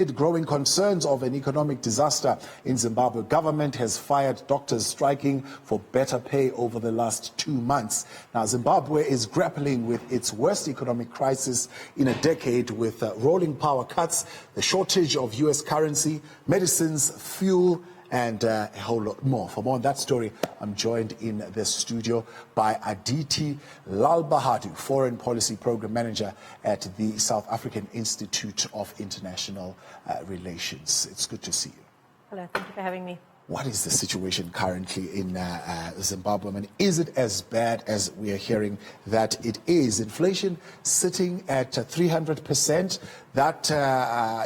Growing concerns of an economic disaster in Zimbabwe, government has fired doctors striking for better pay over the last 2 months. Now, Zimbabwe is grappling with its worst economic crisis in a decade, with rolling power cuts, the shortage of U.S. currency, medicines, fuel, and a whole lot more. For more on that story, I'm joined in the studio by Aditi Lalbahadur, Foreign Policy Program Manager at the South African Institute of International Relations. It's good to see you. Hello, thank you for having me. What is the situation currently in Zimbabwe? I mean, is it as bad as we are hearing that it is? Inflation sitting at 300%, that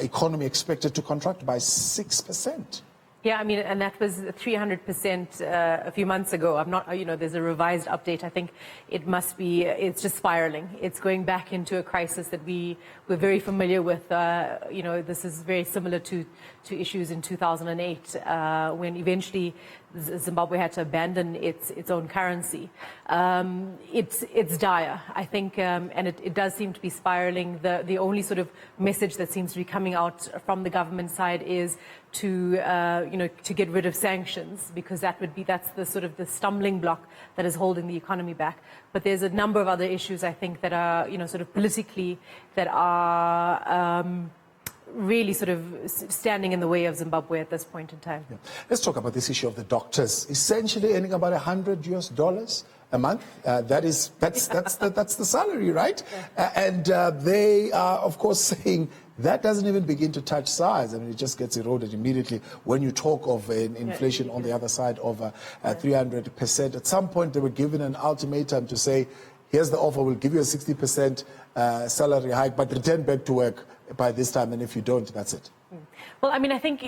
economy expected to contract by 6%. Yeah, I mean, and that was 300% a few months ago. I'm not, there's a revised update. I think it must be, it's just spiraling. It's going back into a crisis that we're very familiar with. This is very similar to issues in 2008, when eventually Zimbabwe had to abandon its own currency. It's dire, I think, and it does seem to be spiraling. The only sort of message that seems to be coming out from the government side is to get rid of sanctions, because that's the sort of the stumbling block that is holding the economy back. But there's a number of other issues, I think, that are sort of politically that are really sort of standing in the way of Zimbabwe at this point in time. Yeah. Let's talk about this issue of the doctors essentially earning about $100 a month. That's the salary, right? Yeah. And they are, of course, saying that doesn't even begin to touch size. I mean, it just gets eroded immediately when you talk of an inflation on the other side of 300%. At some point, they were given an ultimatum to say, here's the offer, we'll give you a 60% salary hike, but return back to work by this time, and if you don't, that's it. Well, I mean, I think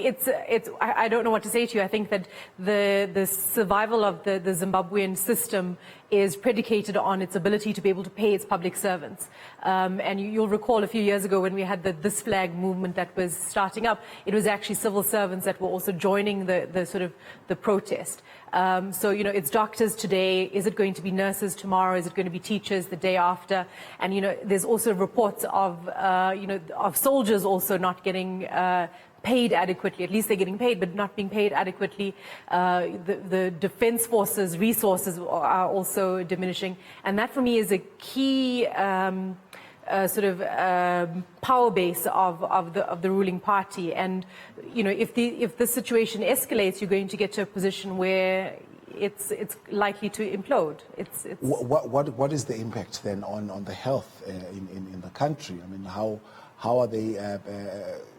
I don't know what to say to you. I think that the survival of the Zimbabwean system is predicated on its ability to be able to pay its public servants. And you'll recall a few years ago when we had the This Flag movement that was starting up, it was actually civil servants that were also joining the protest. So, it's doctors today. Is it going to be nurses tomorrow? Is it going to be teachers the day after? And, there's also reports of soldiers also not getting paid adequately. At least they're getting paid, but not being paid adequately. The defense forces resources are also diminishing. And that, for me, is a key power base of the ruling party. And if the situation escalates, you're going to get to a position where it's likely to implode. What is the impact then on the health in the country? I mean, how are they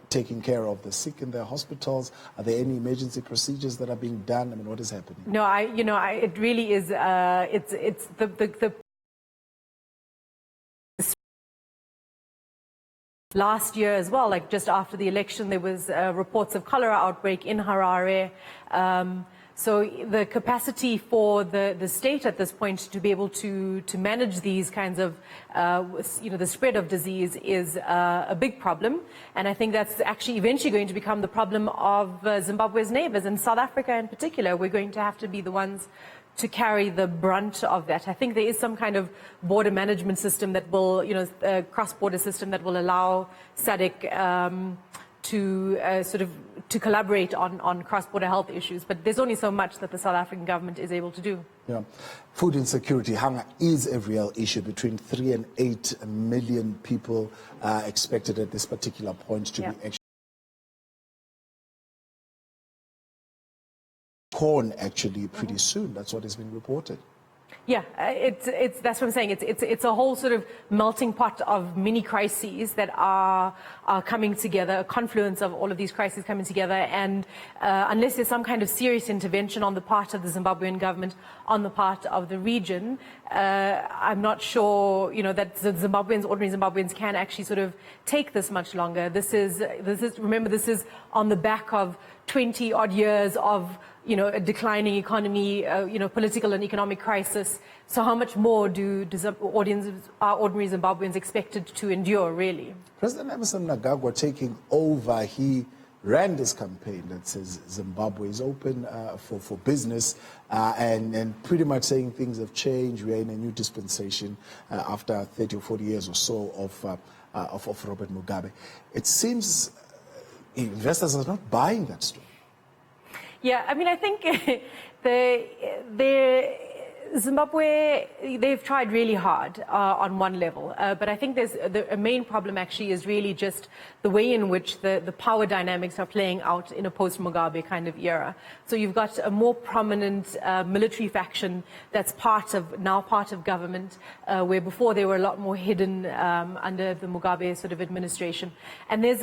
taking care of the sick in their hospitals? Are there any emergency procedures that are being done? I mean, what is happening? No, it really is. It's the last year as well, like just after the election, there was reports of cholera outbreak in Harare. So the capacity for the state at this point to be able to manage these kinds of, the spread of disease is a big problem. And I think that's actually eventually going to become the problem of Zimbabwe's neighbors, and South Africa in particular. We're going to have to be the ones to carry the brunt of that. I think there is some kind of border management system that will, a cross-border system that will allow SADC to collaborate on cross-border health issues. But there's only so much that the South African government is able to do. Yeah. Food insecurity, hunger, is a real issue. Between 3 and 8 million people expected at this particular point to be actually corn pretty soon. That's what has been reported. Yeah, that's what I'm saying. It's a whole sort of melting pot of mini crises that are coming together, a confluence of all of these crises coming together. And unless there's some kind of serious intervention on the part of the Zimbabwean government, on the part of the region, I'm not sure, that the ordinary Zimbabweans can actually sort of take this much longer. Remember, this is on the back of 20 odd years of a declining economy, political and economic crisis. So how much more are ordinary Zimbabweans expected to endure, really? President Emmerson Mnangagwa taking over, he ran this campaign that says Zimbabwe is open for business, and pretty much saying things have changed. We are in a new dispensation after 30 or 40 years or so of Robert Mugabe. It seems investors are not buying that story. Yeah, I mean, I think Zimbabwe, they've tried really hard on one level, but I think a main problem actually is really just the way in which the power dynamics are playing out in a post-Mugabe kind of era. So you've got a more prominent military faction that's part of government, where before they were a lot more hidden under the Mugabe sort of administration. And there's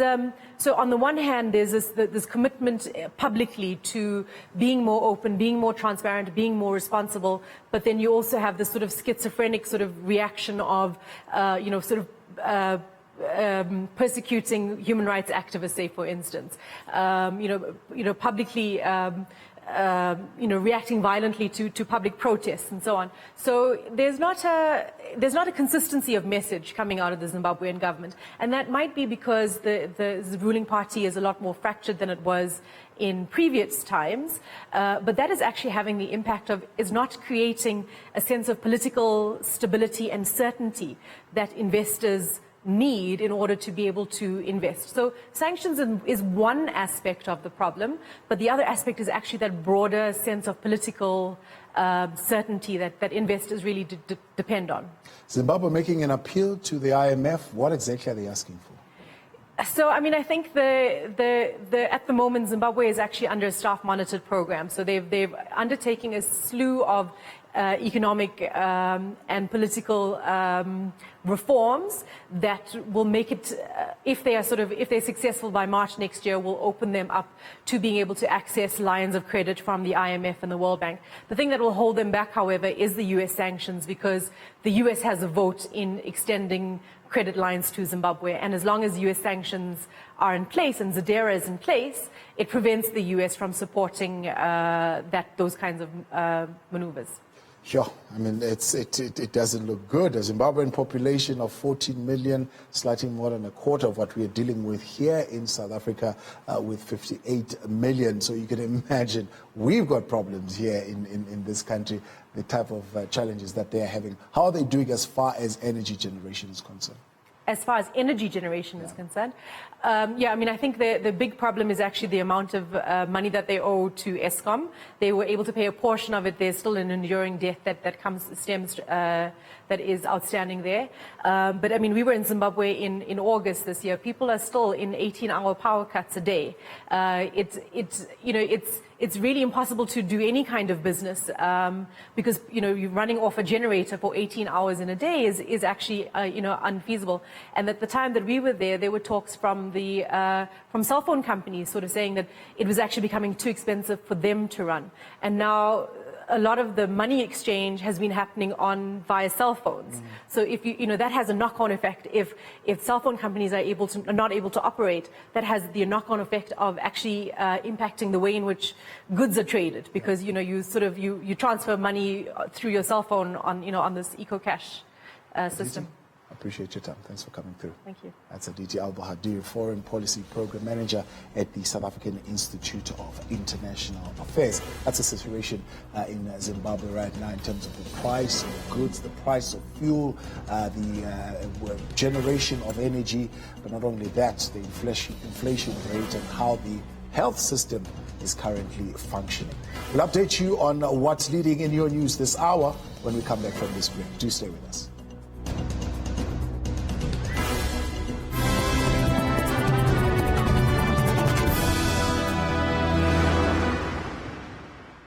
so on the one hand, there's this commitment publicly to being more open, being more transparent, being more responsible. But then you also have this sort of schizophrenic sort of reaction of, persecuting human rights activists, say, for instance, publicly, reacting violently to public protests and so on. So there's not a consistency of message coming out of the Zimbabwean government, and that might be because the ruling party is a lot more fractured than it was in previous times, but that is actually having the impact of is not creating a sense of political stability and certainty that investors need in order to be able to invest. So sanctions is one aspect of the problem, but the other aspect is actually that broader sense of political certainty that investors really depend on. Zimbabwe making an appeal to the IMF. What exactly are they asking for? So, I mean, I think at the moment, Zimbabwe is actually under a staff-monitored program. So they've undertaking a slew of economic and political reforms that will make it, if they're successful by March next year, will open them up to being able to access lines of credit from the IMF and the World Bank. The thing that will hold them back, however, is the U.S. sanctions, because the U.S. has a vote in extending credit lines to Zimbabwe, and as long as U.S. sanctions are in place and ZEDERA is in place, it prevents the U.S. from supporting those kinds of maneuvers. Sure. I mean, it doesn't look good. A Zimbabwean population of 14 million, slightly more than a quarter of what we are dealing with here in South Africa, with 58 million. So you can imagine we've got problems here in this country, the type of challenges that they are having. How are they doing as far as energy generation is concerned? As far as energy generation is concerned, I mean, I think the big problem is actually the amount of money that they owe to Eskom. They were able to pay a portion of it. There's still an enduring debt that is outstanding there. But I mean, we were in Zimbabwe in August this year. People are still in 18-hour power cuts a day. It's really impossible to do any kind of business because you're running off a generator for 18 hours in a day is actually unfeasible. And at the time that we were there were talks from cell phone companies sort of saying that it was actually becoming too expensive for them to run. And now a lot of the money exchange has been happening via cell phones. So if that has a knock-on effect. If cell phone companies are not able to operate, that has the knock-on effect of actually impacting the way in which goods are traded, because you transfer money through your cell phone on this EcoCash system. Appreciate your time. Thanks for coming through. Thank you. That's Aditi Lalbahadur, Foreign Policy Program Manager at the South African Institute of International Affairs. That's the situation in Zimbabwe right now in terms of the price of goods, the price of fuel, the generation of energy, but not only that, the inflation rate and how the health system is currently functioning. We'll update you on what's leading in your news this hour when we come back from this break. Do stay with us.